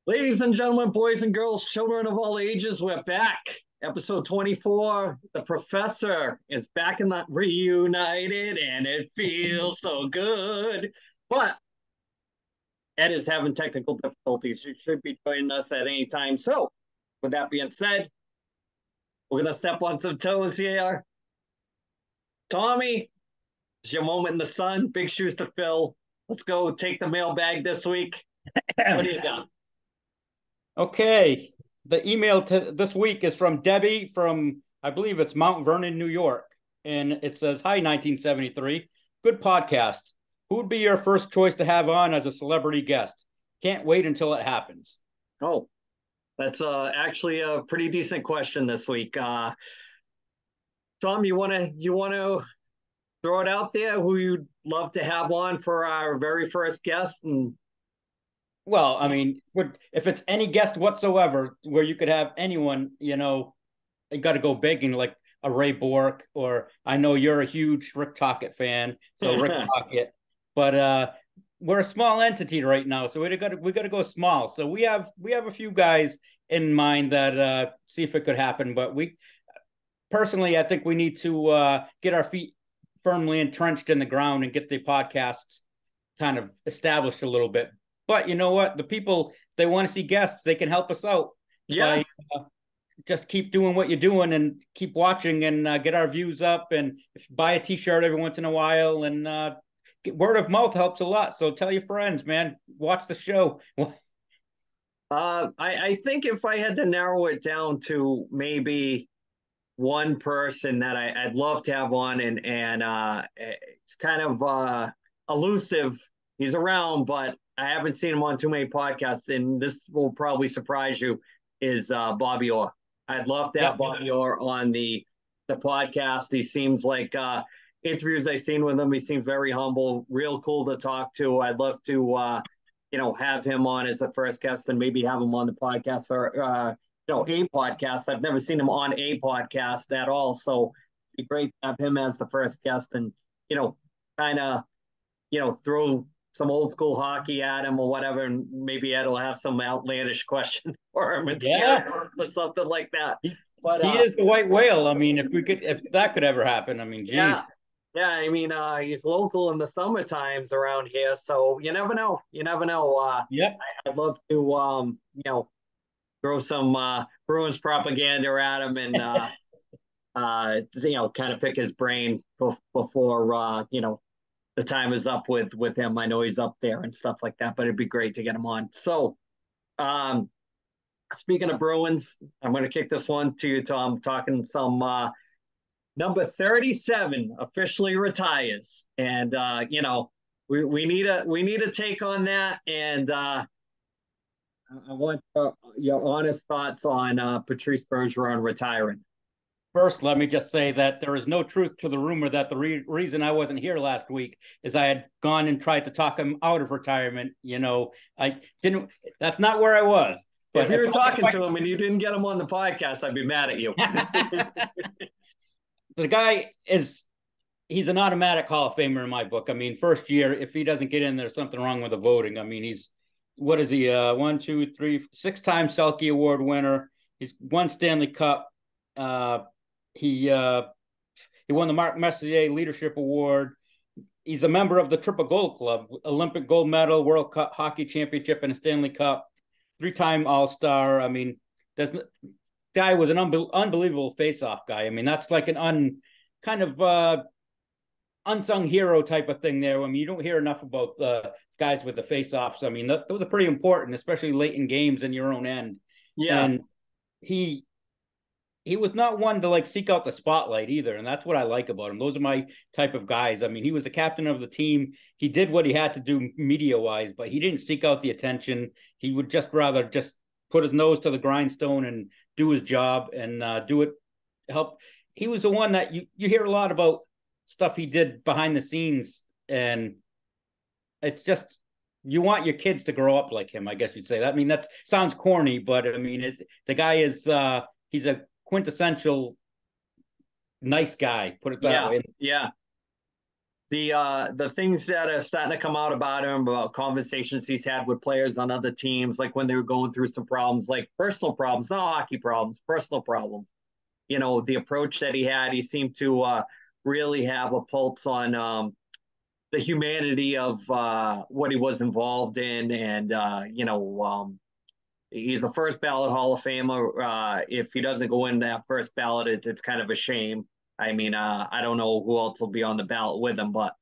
Ladies and gentlemen, boys and girls, children of all ages, we're back. Episode 24. The professor is back in the reunited, and it feels so good. But Ed is having technical difficulties. He should be joining us at any time. So, with that being said, we're going to step on some toes here. Tommy, it's your moment in the sun. Big shoes to fill. Let's go take the mailbag this week. What do you got? Okay. The email this week is from Debbie from, I believe it's Mount Vernon, New York. And it says, Hi, 1973. Good podcast. Who would be your first choice to have on as a celebrity guest? Can't wait until it happens. Oh, that's actually a pretty decent question this week. Tom, you wanna throw it out there? Who you'd love to have on for our very first guest? And Well, I mean, if it's any guest whatsoever where you could have anyone, you got to go big and like a Ray Bork, or I know you're a huge Rick Tocchet fan, so Rick Tocchet. But we're a small entity right now, so we got to go small. So we have a few guys in mind that see if it could happen. But we personally, I think we need to get our feet firmly entrenched in the ground and get the podcast kind of established a little bit. But you know what? The people, they want to see guests, they can help us out yeah, by just keep doing what you're doing and keep watching and get our views up and buy a t-shirt every once in a while and word of mouth helps a lot. So tell your friends, man, watch the show. I think if I had to narrow it down to maybe one person that I'd love to have on, and it's kind of elusive. He's around, but I haven't seen him on too many podcasts, and this will probably surprise you. Is Bobby Orr? I'd love to have Yep. Bobby Orr on the podcast. He seems like interviews I've seen with him, he seems very humble, real cool to talk to. I'd love to have him on as the first guest, and maybe have him on the podcast or a podcast. I've never seen him on a podcast at all, so it'd be great to have him as the first guest, and kind of throw some old school hockey at him or whatever, and maybe Ed will have some outlandish question for him and Yeah. or something like that. He's, But he is the white whale. I mean, if that could ever happen, I mean, geez. yeah, yeah. I mean, he's local in the summer times around here, so you never know. You never know. Yep. I'd love to, throw some Bruins propaganda at him, and kind of pick his brain before the time is up with him. I know he's up there and stuff like that, but it'd be great to get him on. So, um, speaking of Bruins, I'm going to kick this one to you, Tom. Talking some number 37 officially retires, and we need a take on that, and I want your honest thoughts on Patrice Bergeron retiring. First, let me just say that there is no truth to the rumor that the reason I wasn't here last week is I had gone and tried to talk him out of retirement. I didn't. That's not where I was. If But you were talking to him and you didn't get him on the podcast, I'd be mad at you. The guy he's an automatic Hall of Famer in my book. I mean, first year, if he doesn't get in, there's something wrong with the voting. I mean, what is he? One, two, three, 6-time Selke Award winner. He's won Stanley Cup. He won the Marc Messier Leadership Award. He's a member of the Triple Gold Club, Olympic gold medal, World Cup hockey championship, and a Stanley Cup. 3-time All-Star. I mean, there's guy was an unbelievable face-off guy. I mean, that's like an kind of unsung hero type of thing there. I mean, you don't hear enough about guys with the face-offs. I mean, those are pretty important, especially late in games in your own end. Yeah, And he was not one to like seek out the spotlight either, and that's what I like about him. Those are my type of guys. I mean, he was the captain of the team. He did what he had to do media wise, but he didn't seek out the attention. He would just rather just put his nose to the grindstone and do his job and do it. Help. He was the one that you hear a lot about stuff he did behind the scenes, and it's just you want your kids to grow up like him. I guess you'd say that. I mean, that sounds corny, but I mean, the guy is he's a quintessential nice guy, put it that yeah, way. yeah. the things that are starting to come out about him, about conversations he's had with players on other teams, like when they were going through some problems, like personal problems, not hockey problems, personal problems. The approach that he had, he seemed to really have a pulse on the humanity of what he was involved in, and he's a first ballot Hall of Famer. If he doesn't go in that first ballot, it's kind of a shame. I mean, I don't know who else will be on the ballot with him, but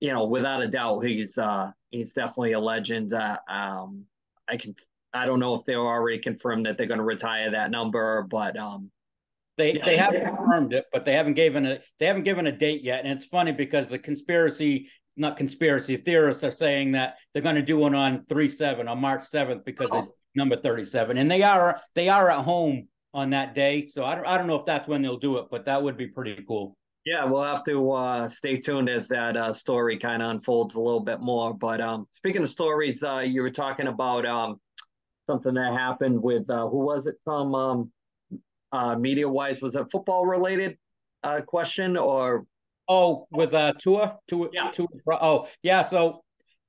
without a doubt, he's definitely a legend. I can I don't know if they're already confirmed that they're going to retire that number, but They have confirmed it, but they haven't given a date yet. And it's funny because the not conspiracy theorists are saying that they're going to do one on 3/7 on March 7th because it's number 37, and they are at home on that day. So I don't know if that's when they'll do it, but that would be pretty cool. Yeah, we'll have to stay tuned as that story kind of unfolds a little bit more. But speaking of stories, you were talking about something that happened with who was it, Tom? Media wise, was it football related question or? Oh, with Tua? Yeah. Oh, yeah. So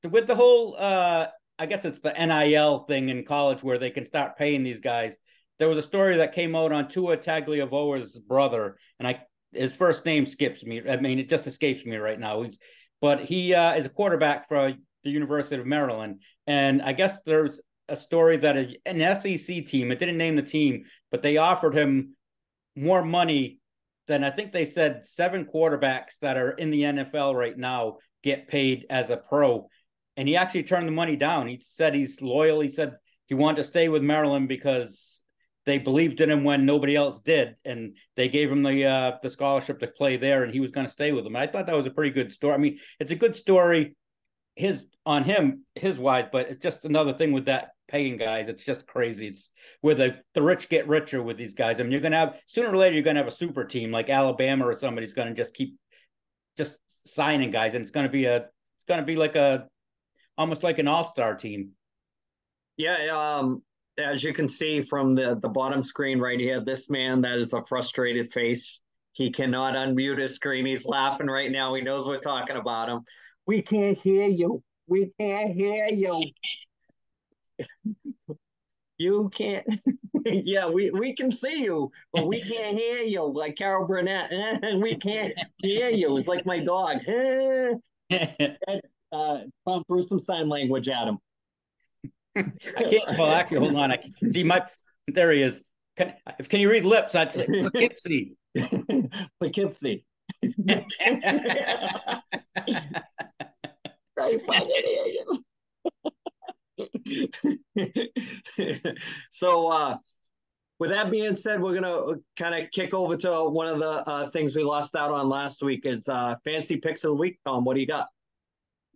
with the whole, I guess it's the NIL thing in college where they can start paying these guys. There was a story that came out on Tua Tagliavoa's brother, and his first name skips me. I mean, it just escapes me right now. But he is a quarterback for the University of Maryland, and I guess there's a story that an SEC team, it didn't name the team, but they offered him more money than I think they said 7 quarterbacks that are in the NFL right now get paid as a pro. And he actually turned the money down. He said he's loyal. He said he wanted to stay with Maryland because they believed in him when nobody else did. And they gave him the scholarship to play there, and he was going to stay with them. And I thought that was a pretty good story. I mean, it's a good story his wise, but it's just another thing with that paying guys. It's just crazy. It's where the rich get richer with these guys. I mean, you're going to have, sooner or later, you're going to have a super team like Alabama or somebody's going to just keep just signing guys. And it's going to be like almost like an all-star team. Yeah. As you can see from the bottom screen right here, this man that is a frustrated face. He cannot unmute his screen. He's laughing right now. He knows we're talking about him. We can't hear you. We can't hear you. You can't. Yeah, we can see you, but we can't hear you. Like Carol Burnett. We can't hear you. It's like my dog. Tom, through some sign language at him. I can't. Well, actually, hold on. I can see there he is. Can you read lips? I'd say Poughkeepsie. Poughkeepsie. So with that being said, we're gonna kind of kick over to one of the things we lost out on last week is fantasy picks of the week. Tom, what do you got?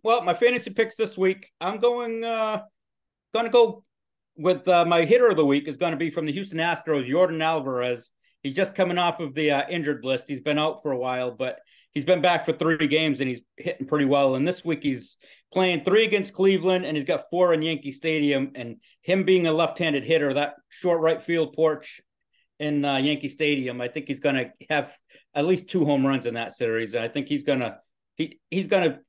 Well, my fantasy picks this week, I'm going to go with my hitter of the week is going to be from the Houston Astros, Jordan Alvarez. He's just coming off of the injured list. He's been out for a while, but he's been back for 3 games and he's hitting pretty well. And this week he's playing 3 against Cleveland and he's got 4 in Yankee Stadium. And him being a left-handed hitter, that short right field porch in Yankee Stadium, I think he's going to have at least 2 home runs in that series. And I think he's going to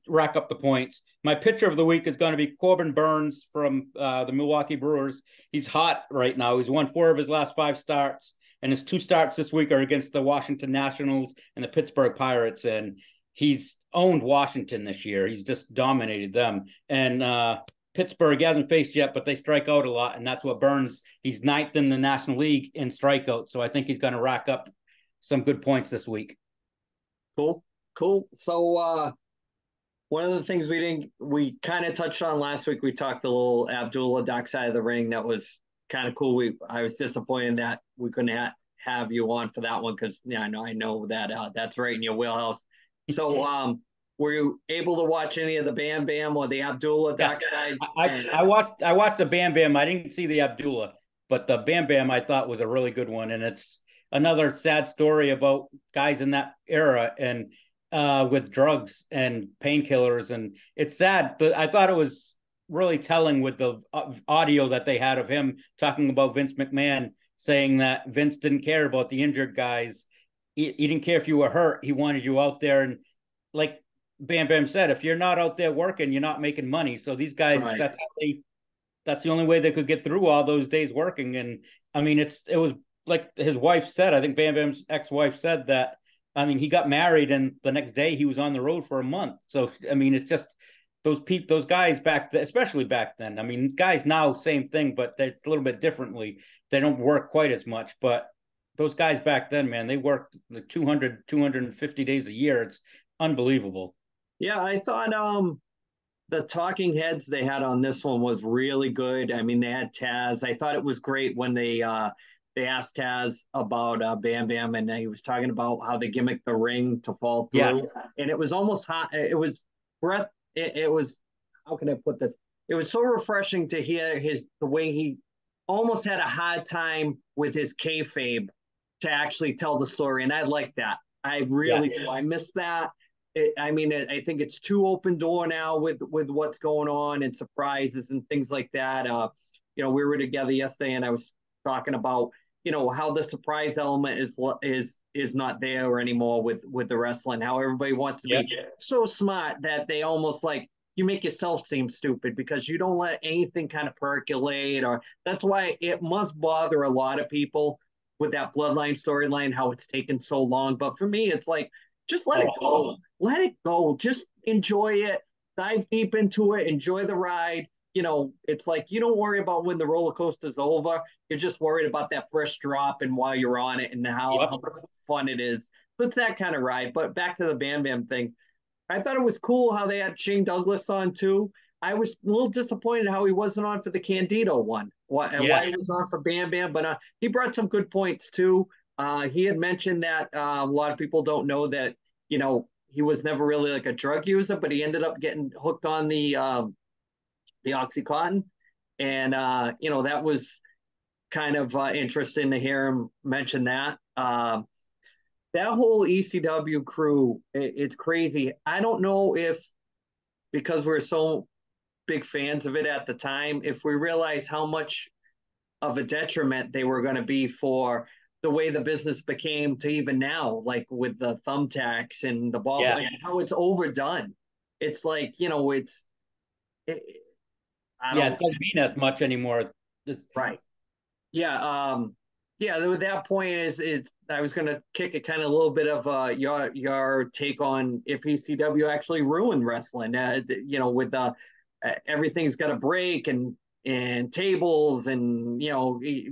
rack up the points. My pitcher of the week is going to be Corbin Burns from the Milwaukee Brewers. He's hot right now. He's won 4 of his last 5 starts. And his 2 starts this week are against the Washington Nationals and the Pittsburgh Pirates. And he's owned Washington this year. He's just dominated them. And Pittsburgh he hasn't faced yet, but they strike out a lot. And that's what Burns, he's 9th in the National League in strikeout. So I think he's going to rack up some good points this week. Cool. So one of the things we kind of touched on last week, we talked a little Abdullah Dark Side of the Ring. That was kind of cool. I was disappointed that we couldn't have you on for that one because I know that that's right in your wheelhouse. So were you able to watch any of the Bam Bam or the Abdullah Dark Side? I watched the Bam Bam. I didn't see the Abdullah, but the Bam Bam I thought was a really good one, and it's another sad story about guys in that era and with drugs and painkillers, and it's sad. But I thought it was really telling with the audio that they had of him talking about Vince McMahon, saying that Vince didn't care about the injured guys. He didn't care if you were hurt. He wanted you out there. And like Bam Bam said, if you're not out there working, you're not making money. So these guys, Right. that's the only way they could get through all those days working. And I mean, it was like his wife said, I think Bam Bam's ex-wife said that, I mean, he got married and the next day he was on the road for a month. So, I mean, it's just those guys back then, especially back then. I mean, guys now, same thing, but they're a little bit differently. They don't work quite as much, but those guys back then, man, they worked like 250 days a year. It's unbelievable. Yeah, I thought the talking heads they had on this one was really good. I mean, they had Taz. I thought it was great when they asked Taz about Bam Bam, and he was talking about how they gimmicked the ring to fall through, Yes. and it was almost hot. It was breath. It was, how can I put this? It was so refreshing to hear the way he almost had a hard time with his kayfabe to actually tell the story, and I like that. I really Yes. do. I miss that. I mean, I think it's too open door now with what's going on and surprises and things like that. We were together yesterday, and I was talking about how the surprise element is not there anymore with the wrestling. How everybody wants to Yep. be so smart that they almost like you make yourself seem stupid because you don't let anything kind of percolate. Or that's why it must bother a lot of people with that bloodline storyline how it's taken so long. But for me, it's like just let it go. Let it go. Just enjoy it. Dive deep into it. Enjoy the ride. It's like you don't worry about when the roller coaster's over. You're just worried about that fresh drop and while you're on it and Yep. how fun it is. So it's that kind of ride. But back to the Bam Bam thing. I thought it was cool how they had Shane Douglas on too. I was a little disappointed how he wasn't on for the Candido one. Why he Yes. was on for Bam Bam, but he brought some good points too. He had mentioned that a lot of people don't know that he was never really like a drug user, but he ended up getting hooked on the OxyContin, and that was kind of interesting to hear him mention that. That whole ECW crew, it's crazy. I don't know if because we're so big fans of it at the time, if we realize how much of a detriment they were going to be for the way the business became to even now, like with the thumbtacks and the ball, like Yes. how it's overdone. It's like, it, I Yeah. don't, It doesn't mean as much anymore. right. Yeah. Yeah. At that point is I was going to kick it kind of a little bit of your take on if ECW actually ruined wrestling, with everything's got to break and tables and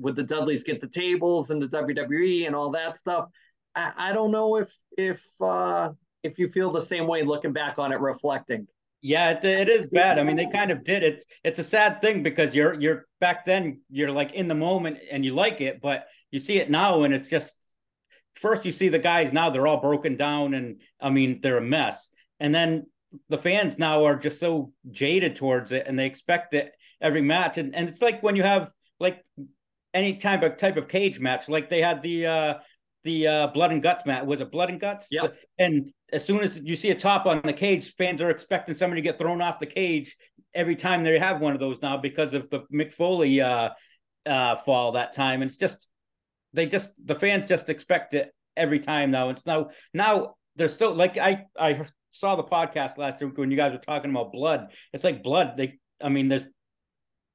with the Dudleys get the tables and the WWE and all that stuff. I don't know if you feel the same way looking back on it, reflecting. Yeah, it is bad. I mean, they kind of did it. It's a sad thing because you're back then you're like in the moment and you like it, but you see it now and it's just first you see the guys now they're all broken down and I mean they're a mess. And then the fans now are just so jaded towards it and they expect it every match. And it's like when you have like any type of cage match, like they had the blood and guts match. Was it blood and guts? Yep. And as soon as you see a top on the cage, fans are expecting somebody to get thrown off the cage every time they have one of those now because of the Mick Foley fall that time. And it's just the fans just expect it every time now. It's now they're so like I saw the podcast last week when you guys were talking about blood. It's like blood. I mean, there's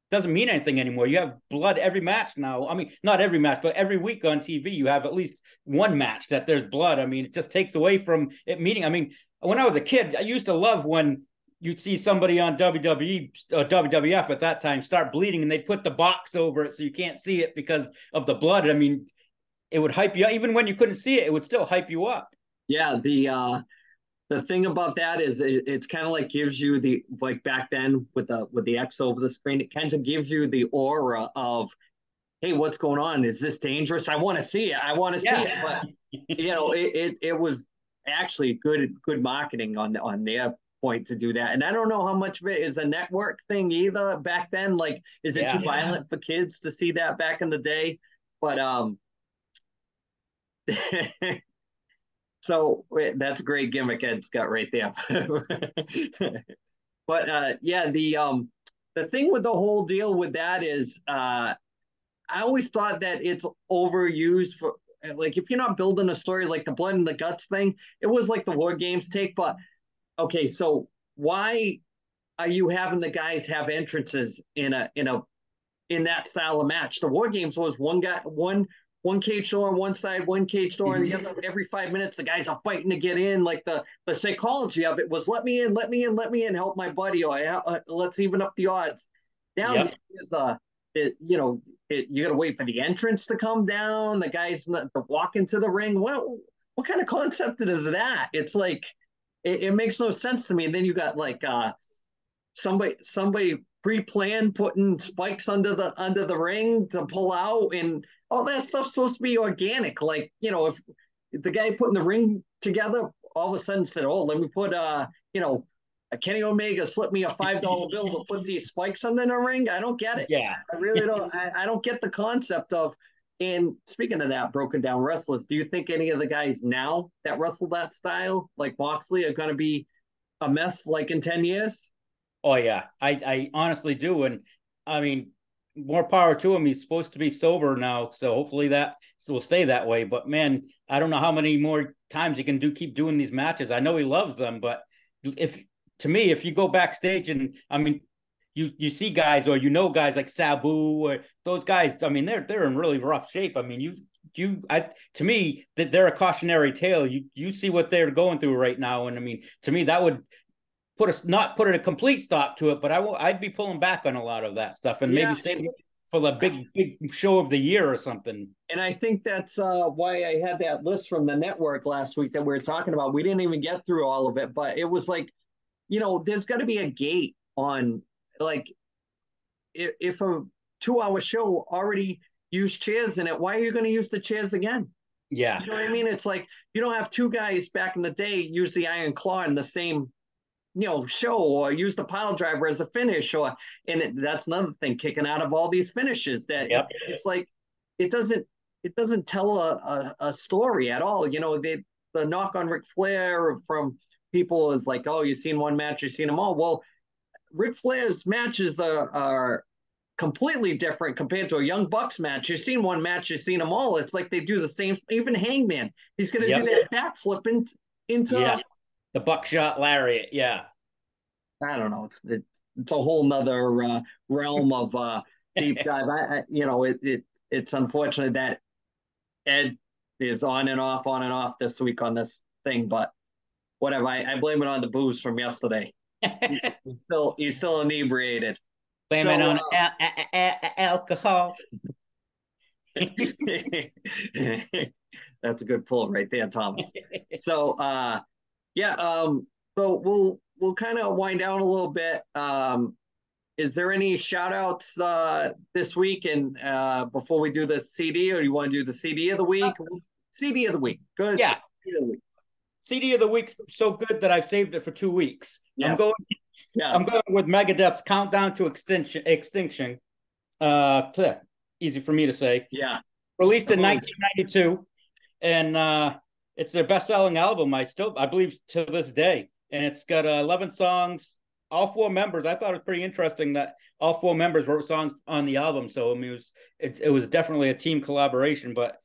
doesn't mean anything anymore. You have blood every match now. I mean, not every match, but every week on TV, you have at least one match that there's blood. I mean, it just takes away from it meaning. I mean, when I was a kid, I used to love when you'd see somebody on WWE, WWF at that time start bleeding and they put the box over it so you can't see it because of the blood. I mean, it would hype you up. Even when you couldn't see it, it would still hype you up. Yeah, the thing about that is it's kind of like gives you the like back then with the X over the screen, it kind of gives you the aura of, hey, what's going on? Is this dangerous? I want to see it. I want to see it. But it was actually good marketing on their point to do that. And I don't know how much of it is a network thing either back then. Like, is it too violent for kids to see that back in the day? But so that's a great gimmick Ed's got right there. But yeah, the thing with the whole deal with that is I always thought that it's overused for like if you're not building a story like the blood and the guts thing, it was like the War Games take, but okay, so why are you having the guys have entrances in that style of match? The War Games was one guy, one cage door on one side, one cage door on the other. Every 5 minutes, the guys are fighting to get in. Like the psychology of it was, let me in, let me in, let me in, help my buddy, or let's even up the odds. Down Yep. here is you got to wait for the entrance to come down. The guys to walk into the ring. What kind of concept is that? It's like it makes no sense to me. And then you got like somebody pre-planned putting spikes under the ring to pull out, and all that stuff's supposed to be organic. Like, if the guy putting the ring together all of a sudden said, "Oh, let me put a Kenny Omega slipped me a $5 bill to put these spikes under the ring." I don't get it. Yeah. I really don't. I don't get the concept of. And speaking of that, broken down wrestlers, do you think any of the guys now that wrestle that style, like Moxley, are going to be a mess like in 10 years? Oh yeah, I honestly do, and I mean, more power to him. He's supposed to be sober now, so hopefully that will stay that way. But man, I don't know how many more times he can keep doing these matches. I know he loves them, but if to me, if you go backstage and I mean, you see guys or guys like Sabu or those guys. I mean, they're in really rough shape. I mean, to me that they're a cautionary tale. You see what they're going through right now, and I mean, to me that would not put a complete stop to it, but I'd be pulling back on a lot of that stuff and Yeah, maybe save it for the big show of the year or something. and I think that's why I had that list from the network last week that we were talking about. We didn't even get through all of it, but it was like, there's got to be a gate on, like, if a 2 hour show already used chairs in it, why are you going to use the chairs again? Yeah. You know what I mean? It's like you don't have two guys back in the day use the iron claw in the same show, or use the pile driver as a finish, that's another thing kicking out of all these finishes that Yep. it's like it doesn't tell a story at all. The knock on Ric Flair from people is like, oh, you've seen one match, you've seen them all. Well, Ric Flair's matches are completely different compared to a Young Bucks match. You've seen one match, you've seen them all. It's like they do the same. Even Hangman, he's going to do that backflip into the buckshot lariat. Yeah. I don't know. It's a whole nother realm of deep dive. It's unfortunate that Ed is on and off this week on this thing, but whatever. I blame it on the booze from yesterday. He's still inebriated. Blame it on alcohol. That's a good pull right there, Thomas. So so we'll kind of wind down a little bit. Is there any shout outs this week and before we do the CD, or do you want to do the CD of the week? CD of the week. Go ahead. Yeah. CD of the week. CD of the week's so good that I've saved it for 2 weeks. Yes. I'm going with Megadeth's Countdown to Extinction. Easy for me to say. Yeah. Released in 1992, and it's their best-selling album. I believe to this day, and it's got 11 songs. All four members. I thought it was pretty interesting that all four members wrote songs on the album. So I mean, it was definitely a team collaboration. But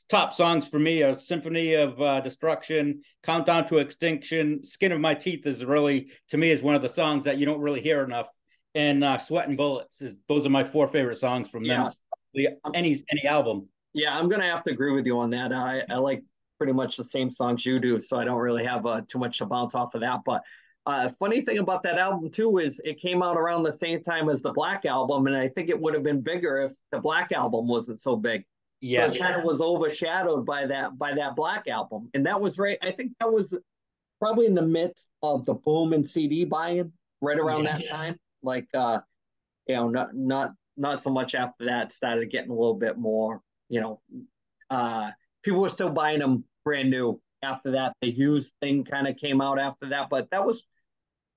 top songs for me are Symphony of Destruction, Countdown to Extinction, Skin of My Teeth is really, to me, is one of the songs that you don't really hear enough. And Sweat and Bullets, those are my four favorite songs from them. Any album. Yeah, I'm going to have to agree with you on that. I like pretty much the same songs you do, so I don't really have too much to bounce off of that. But funny thing about that album, too, is it came out around the same time as the Black Album, and I think it would have been bigger if the Black Album wasn't so big. Yes. So it kind of was overshadowed by that Black Album. And that was right. I think that was probably in the midst of the boom in CD buying right around that time. Like, not so much after that started getting a little bit more, people were still buying them brand new after that. The used thing kind of came out after that, but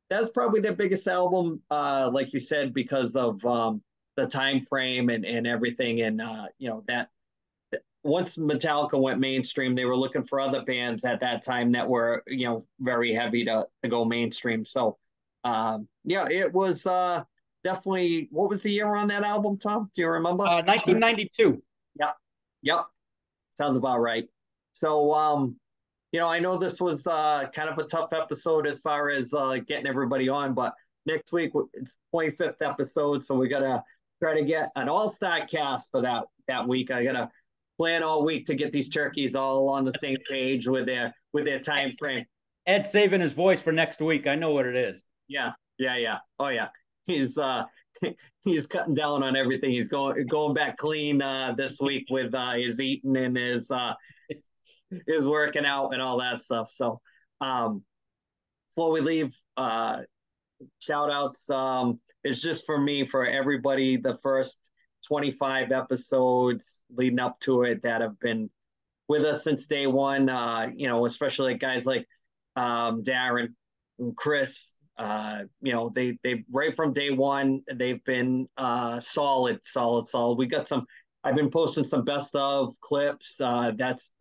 that's probably their biggest album, like you said, because of the time frame and everything. And, that once Metallica went mainstream, they were looking for other bands at that time that were, very heavy to go mainstream. So, it was definitely, what was the year on that album, Tom? Do you remember? 1992. Yep. Sounds about right. So, I know this was kind of a tough episode as far as getting everybody on, but next week it's 25th episode, so we gotta try to get an all-star cast for that week. I gotta plan all week to get these turkeys all on the same page with their time frame. Ed's saving his voice for next week. I know what it is. Yeah. Oh yeah. He's he's cutting down on everything. He's going back clean this week with his eating and his working out and all that stuff. So before we leave, shout outs. It's just for me, for everybody, the first 25 episodes leading up to it that have been with us since day one, especially guys like Darren and Chris. They right from day one, they've been solid. We got some. I've been posting some best of clips. That's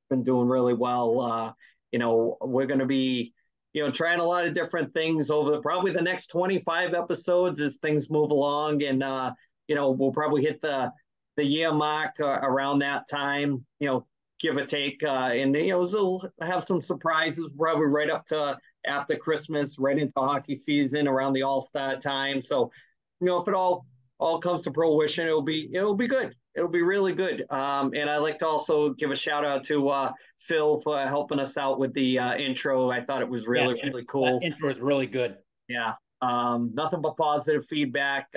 been doing really well. We're going to be, trying a lot of different things over probably the next 25 episodes as things move along, and we'll probably hit the year mark around that time. Give or take, and we'll have some surprises probably right up to after Christmas, right into hockey season, around the All-Star time. So, if it all comes to fruition, it'll be good. It'll be really good. And I'd like to also give a shout out to Phil for helping us out with the intro. I thought it was really cool. That intro is really good. Yeah. Nothing but positive feedback.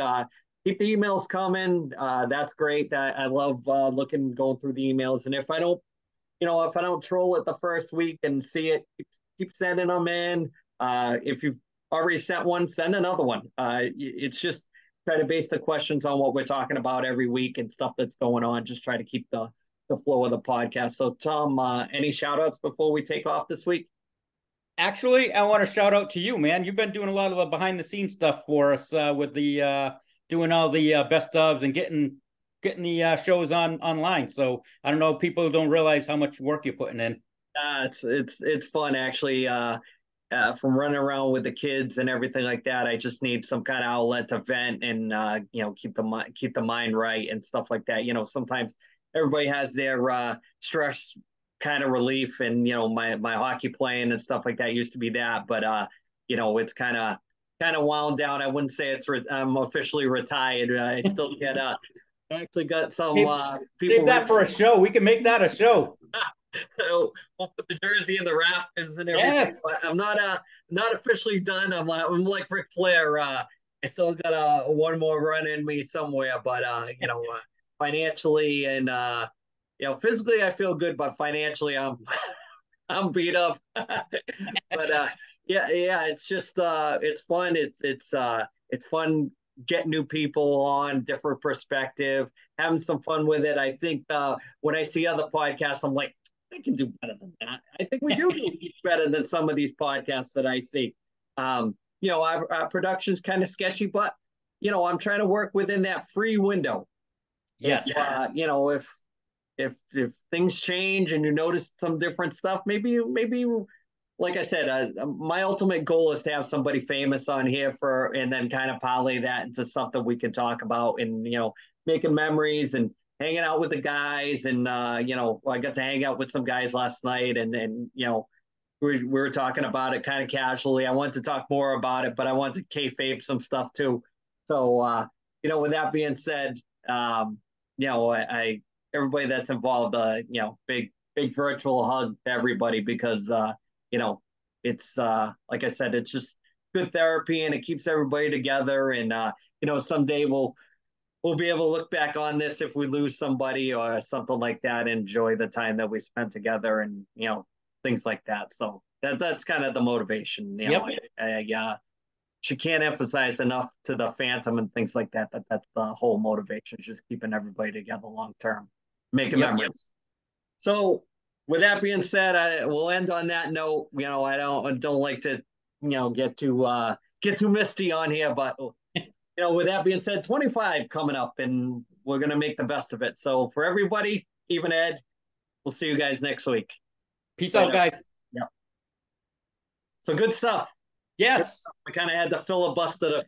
Keep the emails coming. That's great. I love going through the emails. And if I don't troll it the first week and see it, keep sending them in. If you've already sent one, send another one. It's just try to base the questions on what we're talking about every week and stuff that's going on. Just try to keep the flow of the podcast. So, Tom, any shout outs before we take off this week? Actually, I want to shout out to you, man. You've been doing a lot of the behind the scenes stuff for us with the doing all the best ofs and getting the shows online. So I don't know, people don't realize how much work you're putting in. It's fun actually. From running around with the kids and everything like that, I just need some kind of outlet to vent and keep the mind right and stuff like that. Sometimes everybody has their stress kind of relief, and my hockey playing and stuff like that used to be that, but it's kind of wound down. I wouldn't say I'm officially retired. I still get I actually got some people. Save that for a show. We can make that a show. So we'll put the jersey in the rafters and everything. Yes. But I'm not officially done. I'm like Ric Flair. I still got one more run in me somewhere. But financially and physically I feel good, but financially I'm beat up. But it's just it's fun. It's fun getting new people on, different perspective, having some fun with it. I think when I see other podcasts, I'm like, I can do better than that. I think we do better than some of these podcasts that I see. Our production's kind of sketchy, but I'm trying to work within that free window. Yes. If things change and you notice some different stuff, maybe like I said, my ultimate goal is to have somebody famous on here and then kind of parlay that into something we can talk about and making memories and hanging out with the guys. And I got to hang out with some guys last night, and we were talking about it kind of casually. I wanted to talk more about it, but I wanted to kayfabe some stuff too. So with that being said, I everybody that's involved, big virtual hug to everybody, because it's like I said, it's just good therapy and it keeps everybody together. And someday we'll be able to look back on this if we lose somebody or something like that, and enjoy the time that we spent together and things like that. So that's kind of the motivation. She can't emphasize enough to the Phantom and things like that that's the whole motivation, just keeping everybody together long term, making memories. So with that being said, we'll end on that note. I don't like to get too misty on here, but with that being said, 25 coming up, and we're gonna make the best of it. So for everybody, even Ed, we'll see you guys next week. Peace out, guys. Yeah. So good stuff. Yes. We kind of had to filibuster the